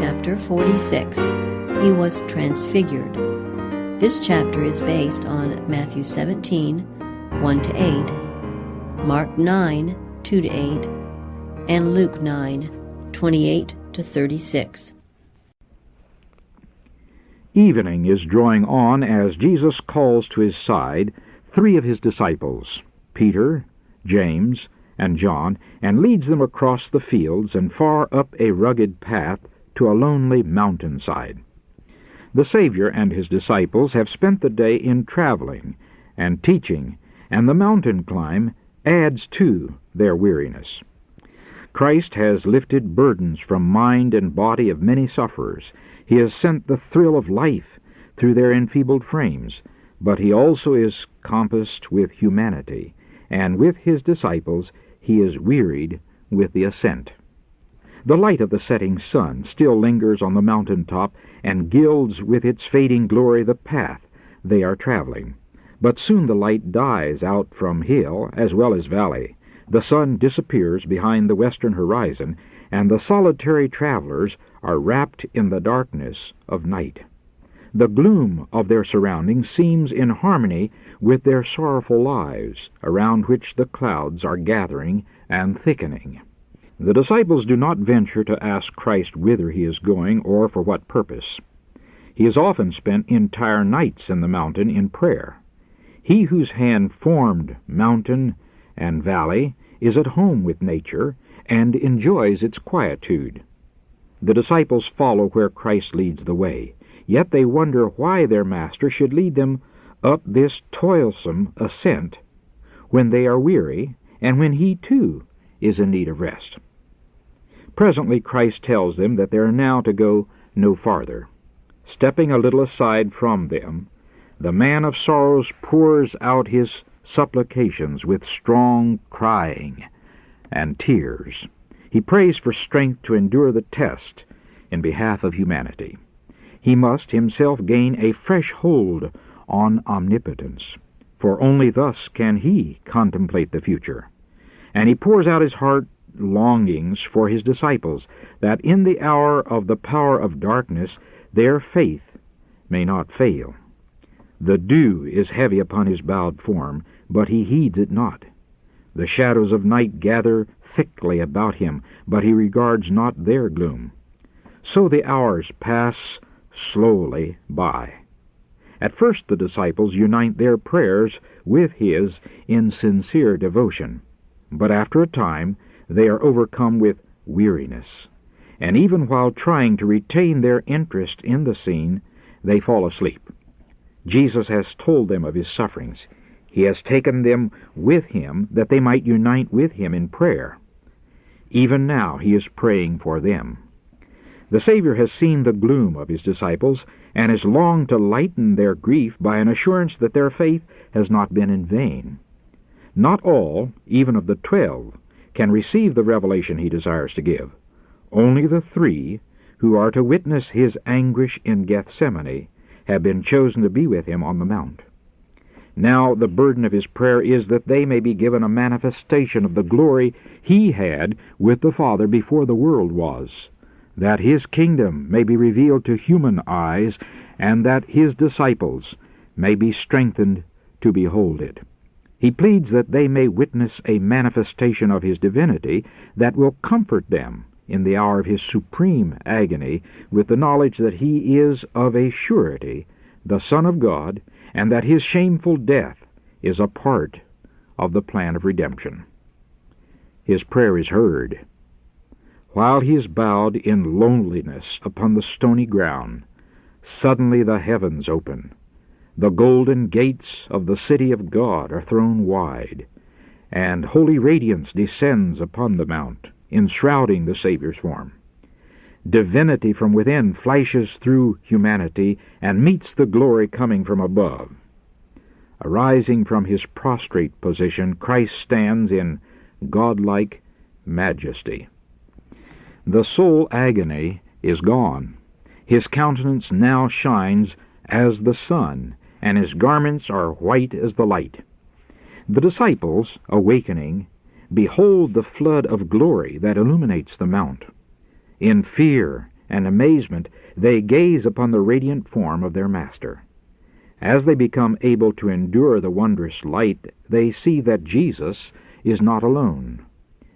chapter 46. He was transfigured. This chapter is based on Matthew 17, 1-8, Mark 9, 2-8, and Luke 9, 28-36. Evening is drawing on as Jesus calls to his side 3 of his disciples, Peter, James, and John, and leads them across the fields and far up a rugged path to a lonely mountainside. The Saviour and his disciples have spent the day in traveling and teaching, and the mountain climb adds to their weariness. Christ has lifted burdens from mind and body of many sufferers. He has sent the thrill of life through their enfeebled frames, but he also is compassed with humanity, and with his disciples he is wearied with the ascent. The light of the setting sun still lingers on the mountain top and gilds with its fading glory the path they are traveling. But soon the light dies out from hill as well as valley. The sun disappears behind the western horizon, and the solitary travelers are wrapped in the darkness of night. The gloom of their surroundings seems in harmony with their sorrowful lives, around which the clouds are gathering and thickening. The disciples do not venture to ask Christ whither he is going or for what purpose. He has often spent entire nights in the mountain in prayer. He whose hand formed mountain and valley is at home with nature and enjoys its quietude. The disciples follow where Christ leads the way, yet they wonder why their Master should lead them up this toilsome ascent when they are weary and when he too is in need of rest. Presently Christ tells them that they are now to go no farther. Stepping a little aside from them, the man of sorrows pours out his supplications with strong crying and tears. He prays for strength to endure the test in behalf of humanity. He must himself gain a fresh hold on omnipotence, for only thus can he contemplate the future. And he pours out his heart longings for his disciples, that in the hour of the power of darkness their faith may not fail. The dew is heavy upon his bowed form, but he heeds it not. The shadows of night gather thickly about him, but he regards not their gloom. So the hours pass slowly by. At first the disciples unite their prayers with his in sincere devotion, but after a time they are overcome with weariness, and even while trying to retain their interest in the scene, they fall asleep. Jesus has told them of his sufferings. He has taken them with him that they might unite with him in prayer. Even now he is praying for them. The Saviour has seen the gloom of his disciples, and has longed to lighten their grief by an assurance that their faith has not been in vain. Not all, even of the 12, can receive the revelation he desires to give. Only the 3, who are to witness his anguish in Gethsemane, have been chosen to be with him on the mount. Now the burden of his prayer is that they may be given a manifestation of the glory he had with the Father before the world was, that his kingdom may be revealed to human eyes, and that his disciples may be strengthened to behold it. He pleads that they may witness a manifestation of his divinity that will comfort them in the hour of his supreme agony with the knowledge that he is of a surety the Son of God, and that his shameful death is a part of the plan of redemption. His prayer is heard. While he is bowed in loneliness upon the stony ground, suddenly the heavens open. The golden gates of the city of God are thrown wide, and holy radiance descends upon the mount, enshrouding the Saviour's form. Divinity from within flashes through humanity and meets the glory coming from above. Arising from his prostrate position, Christ stands in godlike majesty. The soul agony is gone. His countenance now shines as the sun, and his garments are white as the light. The disciples, awakening, behold the flood of glory that illuminates the mount. In fear and amazement they gaze upon the radiant form of their Master. As they become able to endure the wondrous light, they see that Jesus is not alone.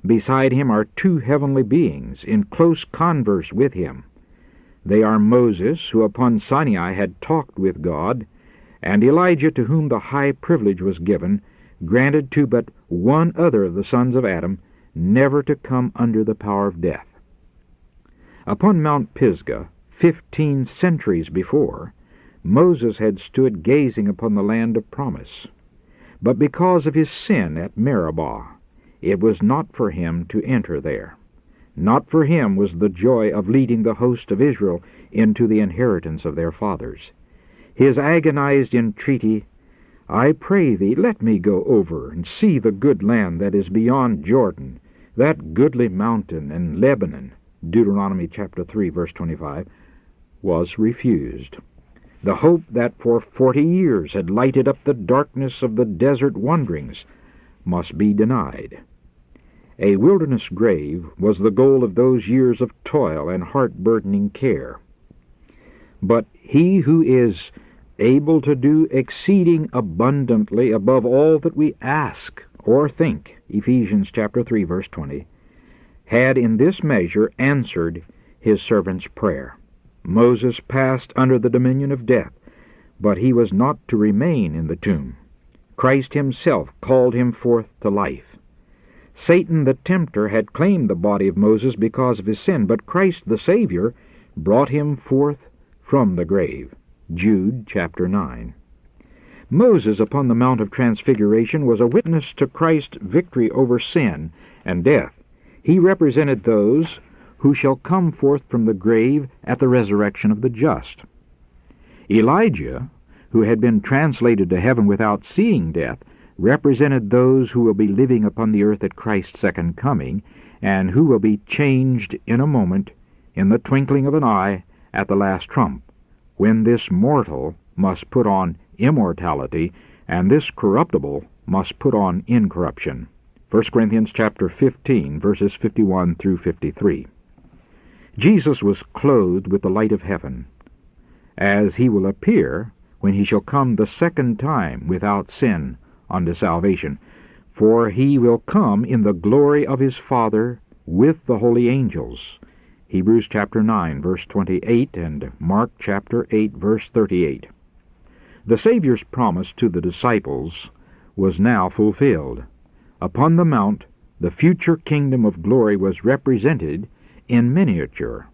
Beside him are two heavenly beings in close converse with him. They are Moses, who upon Sinai had talked with God, and Elijah, to whom the high privilege was given, granted to but one other of the sons of Adam, never to come under the power of death. Upon Mount Pisgah, 15 centuries before, Moses had stood gazing upon the land of promise. But because of his sin at Meribah, it was not for him to enter there. Not for him was the joy of leading the host of Israel into the inheritance of their fathers. His agonized entreaty, "I pray thee, let me go over and see the good land that is beyond Jordan, that goodly mountain and Lebanon," Deuteronomy chapter 3, verse 25, was refused. The hope that for 40 years had lighted up the darkness of the desert wanderings must be denied. A wilderness grave was the goal of those years of toil and heart-burdening care. But he who is able to do exceeding abundantly above all that we ask or think, Ephesians chapter 3, verse 20, had in this measure answered his servant's prayer. Moses passed under the dominion of death, but he was not to remain in the tomb. Christ himself called him forth to life. Satan the tempter had claimed the body of Moses because of his sin, but Christ the Saviour brought him forth from the grave. Jude chapter 9. Moses upon the Mount of Transfiguration was a witness to Christ's victory over sin and death. He represented those who shall come forth from the grave at the resurrection of the just. Elijah, who had been translated to heaven without seeing death, represented those who will be living upon the earth at Christ's second coming, and who will be changed in a moment, in the twinkling of an eye, at the last trump, when this mortal must put on immortality, and this corruptible must put on incorruption. 1 Corinthians chapter 15, verses 51 through 53. Jesus was clothed with the light of heaven, as he will appear when he shall come the second time without sin unto salvation. For he will come in the glory of his Father with the holy angels. Hebrews chapter 9, verse 28, and Mark chapter 8, verse 38. The Saviour's promise to the disciples was now fulfilled. Upon the mount, the future kingdom of glory was represented in miniature.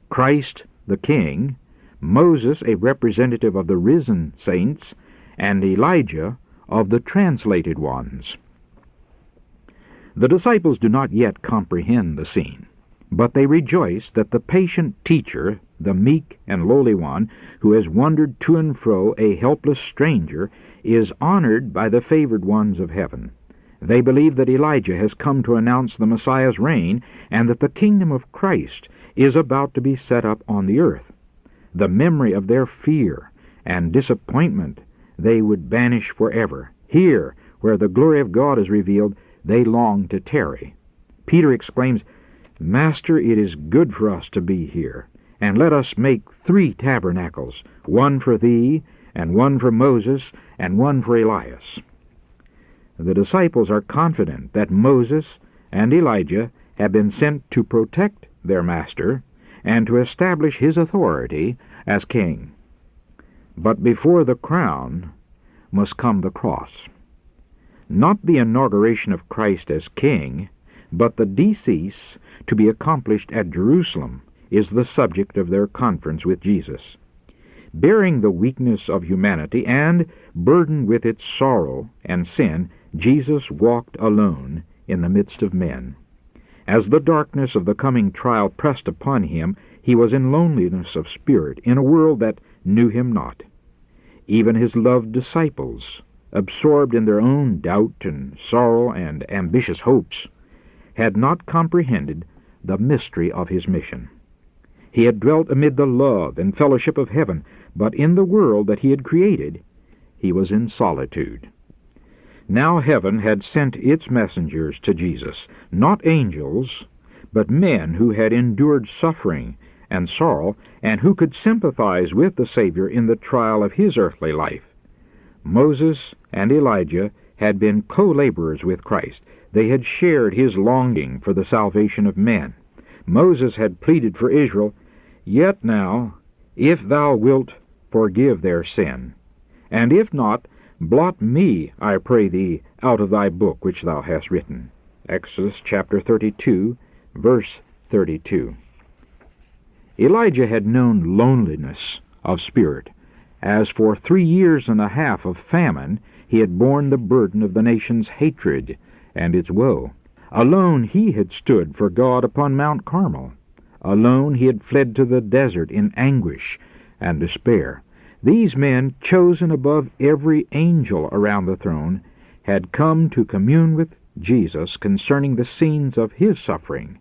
Christ the King, Moses a representative of the risen saints, and Elijah of the translated ones. The disciples do not yet comprehend the scene, but they rejoice that the patient teacher, the meek and lowly one, who has wandered to and fro, a helpless stranger, is honored by the favored ones of heaven. They believe that Elijah has come to announce the Messiah's reign, and that the kingdom of Christ is about to be set up on the earth. The memory of their fear and disappointment they would banish forever. Here, where the glory of God is revealed, they long to tarry. Peter exclaims, "Master, it is good for us to be here, and let us make 3 tabernacles, one for thee, and one for Moses, and one for Elias." The disciples are confident that Moses and Elijah have been sent to protect their master and to establish his authority as king. But before the crown must come the cross. Not the inauguration of Christ as king, but the decease to be accomplished at Jerusalem is the subject of their conference with Jesus. Bearing the weakness of humanity and burdened with its sorrow and sin, Jesus walked alone in the midst of men. As the darkness of the coming trial pressed upon him, he was in loneliness of spirit in a world that knew him not. Even his loved disciples, absorbed in their own doubt and sorrow and ambitious hopes, had not comprehended the mystery of his mission. He had dwelt amid the love and fellowship of heaven, but in the world that he had created, he was in solitude. Now heaven had sent its messengers to Jesus, not angels, but men who had endured suffering and sorrow, and who could sympathize with the Savior in the trial of his earthly life. Moses and Elijah had been co-laborers with Christ. They had shared his longing for the salvation of men. Moses had pleaded for Israel, "Yet now, if thou wilt, forgive their sin, and if not, blot me, I pray thee, out of thy book which thou hast written." Exodus chapter 32, verse 32. Elijah had known loneliness of spirit, as for 3 years and a half of famine he had borne the burden of the nation's hatred and its woe. Alone he had stood for God upon Mount Carmel. Alone he had fled to the desert in anguish and despair. These men, chosen above every angel around the throne, had come to commune with Jesus concerning the scenes of his suffering,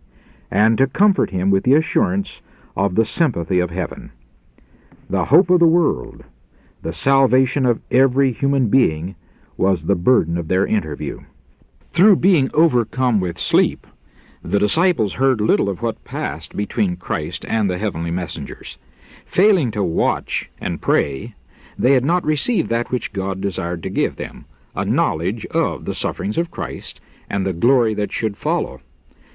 and to comfort him with the assurance of the sympathy of heaven. The hope of the world, the salvation of every human being, was the burden of their interview. Through being overcome with sleep, the disciples heard little of what passed between Christ and the heavenly messengers. Failing to watch and pray, they had not received that which God desired to give them, a knowledge of the sufferings of Christ and the glory that should follow.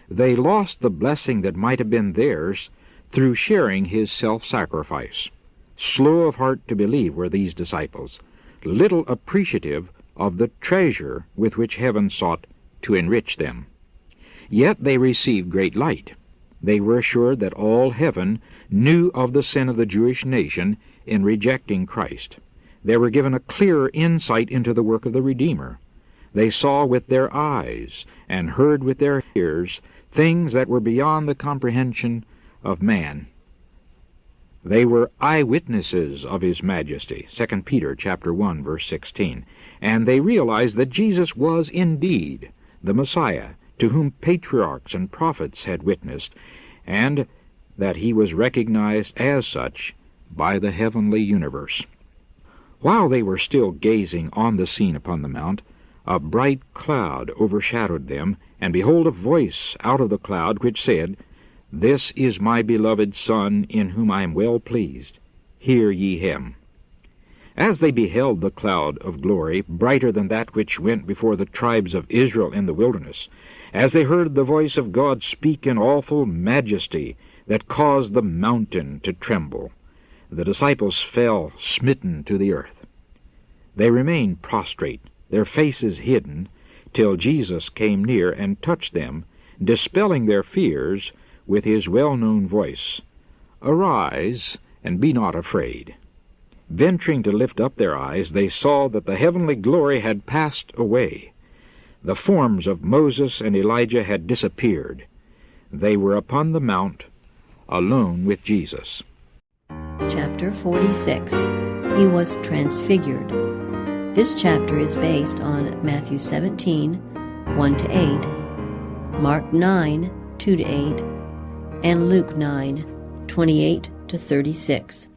They lost the blessing that might have been theirs through sharing his self-sacrifice. Slow of heart to believe were these disciples, little appreciative of the treasure with which heaven sought to enrich them. Yet they received great light. They were assured that all heaven knew of the sin of the Jewish nation in rejecting Christ. They were given a clearer insight into the work of the Redeemer. They saw with their eyes and heard with their ears things that were beyond the comprehension of man. They were eyewitnesses of his majesty, 2 Peter chapter 1, verse 16, and they realized that Jesus was indeed the Messiah, to whom patriarchs and prophets had witnessed, and that he was recognized as such by the heavenly universe. While they were still gazing on the scene upon the mount, a bright cloud overshadowed them, and behold, a voice out of the cloud which said, "This is my beloved Son, in whom I am well pleased. Hear ye him." As they beheld the cloud of glory, brighter than that which went before the tribes of Israel in the wilderness, as they heard the voice of God speak in awful majesty that caused the mountain to tremble, the disciples fell smitten to the earth. They remained prostrate, their faces hidden, till Jesus came near and touched them, dispelling their fears with his well-known voice, "Arise, and be not afraid." Venturing to lift up their eyes, they saw that the heavenly glory had passed away. The forms of Moses and Elijah had disappeared. They were upon the mount, alone with Jesus. Chapter 46. He was transfigured. This chapter is based on Matthew 17, 1-8, Mark 9, 2-8, and Luke 9, 28-36.